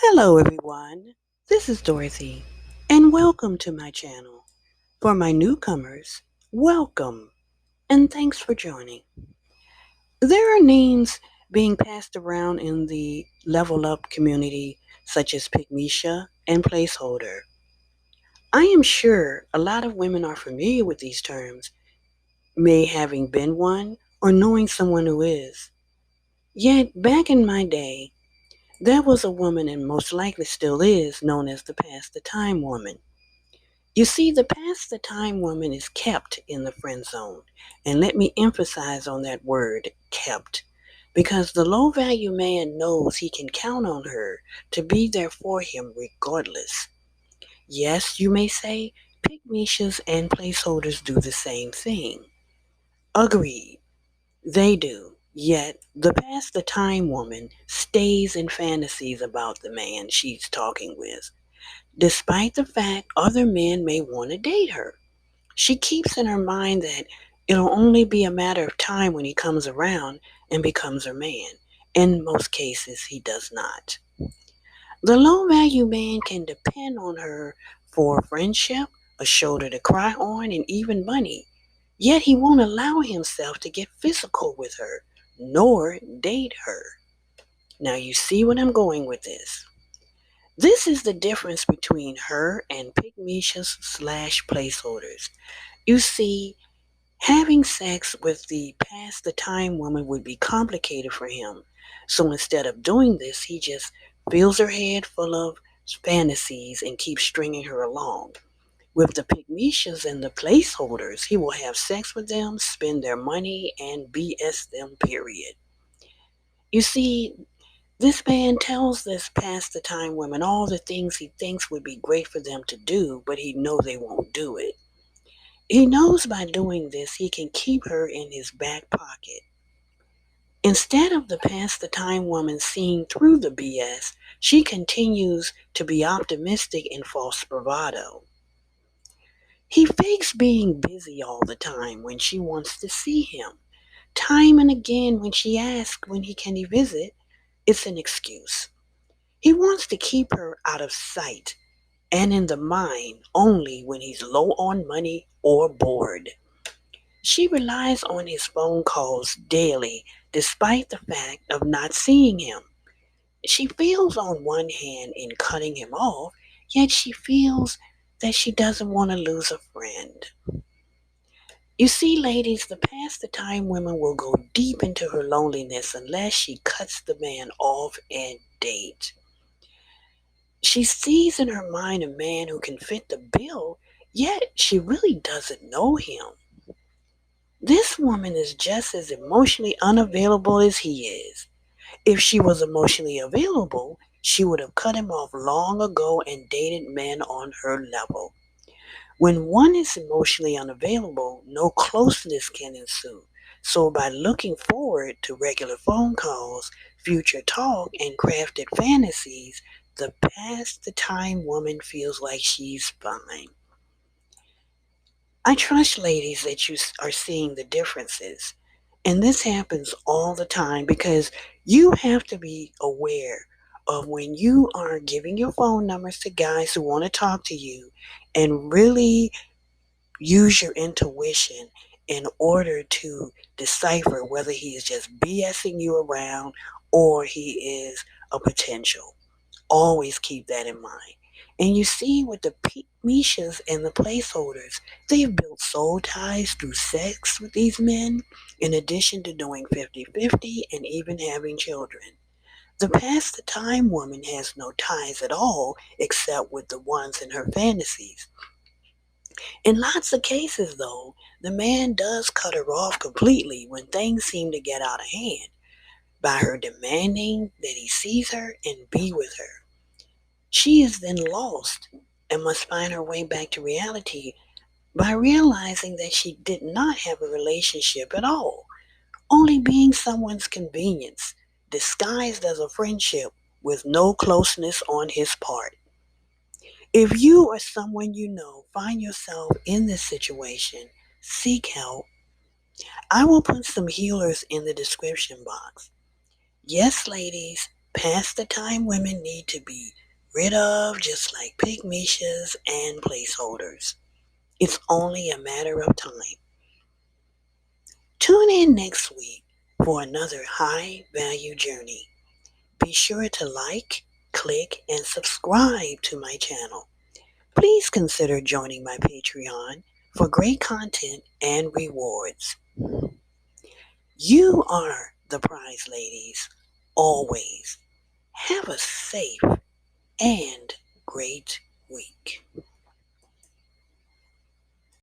Hello, everyone. This is Dorothy, and welcome to my channel. For my newcomers, welcome, and thanks for joining. There are names being passed around in the level up community, such as Pygmesia and Placeholder. I am sure a lot of women are familiar with these terms, may having been one or knowing someone who is. Yet, back in my day, there was a woman, and most likely still is, known as the Pass the Time woman. You see, the pass the time woman is kept in the friend zone. And let me emphasize on that word, kept. Because the low value man knows he can count on her to be there for him regardless. Yes, you may say, pygmishas and placeholders do the same thing. Agreed, they do. Yet, the pass the time woman stays in fantasies about the man she's talking with, despite the fact other men may want to date her. She keeps in her mind that it'll only be a matter of time when he comes around and becomes her man. In most cases, he does not. The low value man can depend on her for friendship, a shoulder to cry on, and even money. Yet he won't allow himself to get physical with her, nor date her. Now, you see what I'm going with this. This is the difference between her and pygmishas slash placeholders. You see, having sex with the past the time woman would be complicated for him. So instead of doing this, he just fills her head full of fantasies and keeps stringing her along. With the pygmishas and the placeholders, he will have sex with them, spend their money, and BS them, period. You see, this man tells this past the time women all the things he thinks would be great for them to do, but he knows they won't do it. He knows by doing this he can keep her in his back pocket. Instead of the past the time woman seeing through the BS, she continues to be optimistic and false bravado. He fakes being busy all the time when she wants to see him. Time and again when she asks when can he visit, it's an excuse. He wants to keep her out of sight and in the mind only when he's low on money or bored. She relies on his phone calls daily despite the fact of not seeing him. She feels on one hand in cutting him off, yet she feels that she doesn't want to lose a friend. You see, ladies, the past the time women will go deep into her loneliness unless she cuts the man off and date. She sees in her mind a man who can fit the bill, yet she really doesn't know him. This woman is just as emotionally unavailable as he is. If she was emotionally available, she would have cut him off long ago and dated men on her level. When one is emotionally unavailable, no closeness can ensue. So by looking forward to regular phone calls, future talk, and crafted fantasies, the past the time woman feels like she's fine. I trust, ladies, that you are seeing the differences. And this happens all the time because you have to be aware of when you are giving your phone numbers to guys who want to talk to you and really use your intuition in order to decipher whether he is just BSing you around or he is a potential. Always keep that in mind. And you see with the Mishas and the placeholders, they've built soul ties through sex with these men, in addition to doing 50-50 and even having children. The past the time woman has no ties at all except with the ones in her fantasies. In lots of cases, though, the man does cut her off completely when things seem to get out of hand by her demanding that he sees her and be with her. She is then lost and must find her way back to reality by realizing that she did not have a relationship at all, only being someone's convenience, disguised as a friendship with no closeness on his part. If you or someone you know find yourself in this situation, seek help. I will put some healers in the description box. Yes, ladies, Past the time women need to be rid of, just like pygmishas and placeholders. It's only a matter of time. Tune in next week for another high value journey. Be sure to like, click, and subscribe to my channel. Please consider joining my Patreon for great content and rewards. You are the prize, ladies. Always. Have a safe and great week.